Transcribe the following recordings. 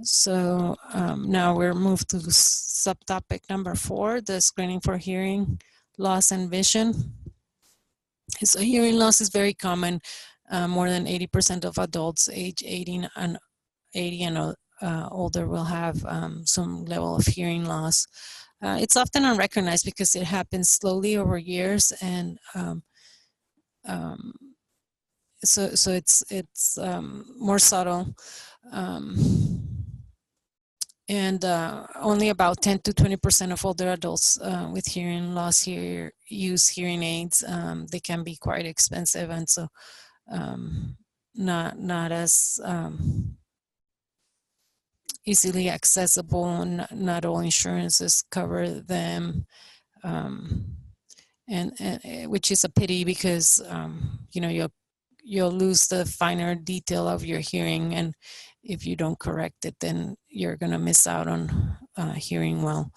So now we're moved to subtopic number 4, the screening for hearing loss and vision. So hearing loss is very common. More than 80% of adults age 80 and older will have some level of hearing loss. It's often unrecognized because it happens slowly over years, and so it's more subtle. And only about 10 to 20% of older adults with hearing loss use hearing aids. They can be quite expensive, and so not as easily accessible. Not all insurances cover them, and which is a pity, because you'll lose the finer detail of your hearing, and if you don't correct it, then you're going to miss out on hearing well.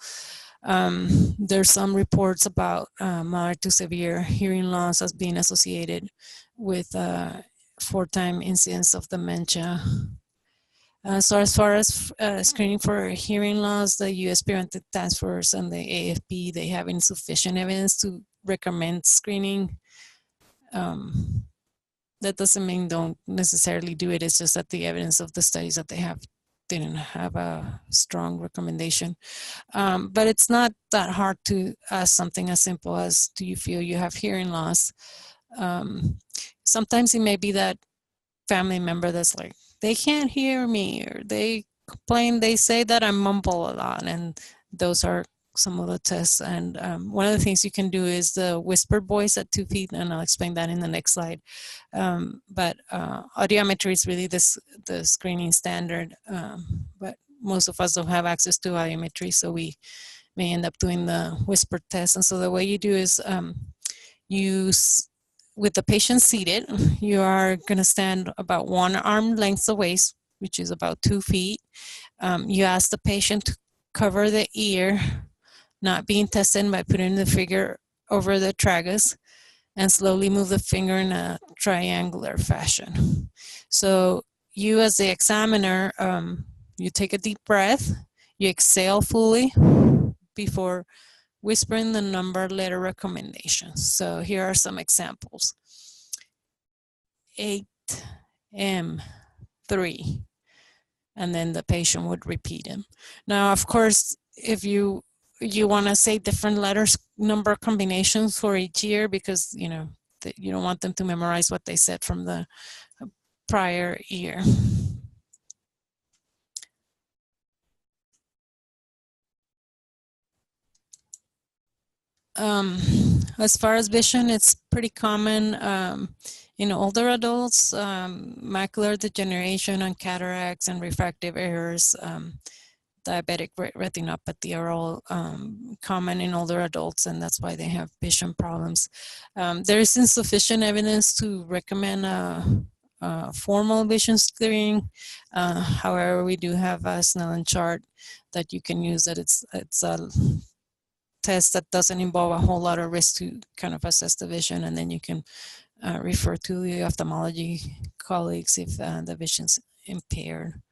There's some reports about moderate to severe hearing loss as being associated with 4-time incidence of dementia. So as far as screening for hearing loss, the U.S. Preventive Task Force and the AFP, they have insufficient evidence to recommend screening. That doesn't mean don't necessarily do it. It's just that the evidence of the studies that they have didn't have a strong recommendation. But it's not that hard to ask something as simple as, do you feel you have hearing loss? Sometimes it may be that family member that's like, they can't hear me, or they complain, they say that I mumble a lot, and those are some of the tests. And one of the things you can do is the whisper voice at 2 feet, and I'll explain that in the next slide. But audiometry is really the screening standard, but most of us don't have access to audiometry, so we may end up doing the whisper test. And so the way you do is with the patient seated, you are going to stand about 1 arm length away, which is about 2 feet. You ask the patient to cover the ear, not being tested, by putting the finger over the tragus, and slowly move the finger in a triangular fashion. So you, as the examiner, you take a deep breath, you exhale fully before whispering the number letter recommendations. So here are some examples. 8, M, 3, and then the patient would repeat them. Now, of course, if you want to say different letters, number combinations for each year, because you don't want them to memorize what they said from the prior year. As far as vision, it's pretty common in older adults. Macular degeneration and cataracts and refractive errors, diabetic retinopathy are all common in older adults, and that's why they have vision problems. There is insufficient evidence to recommend a formal vision screening. However, we do have a Snellen chart that you can use. That it's a test that doesn't involve a whole lot of risk to kind of assess the vision, and then you can refer to the ophthalmology colleagues if the vision's impaired.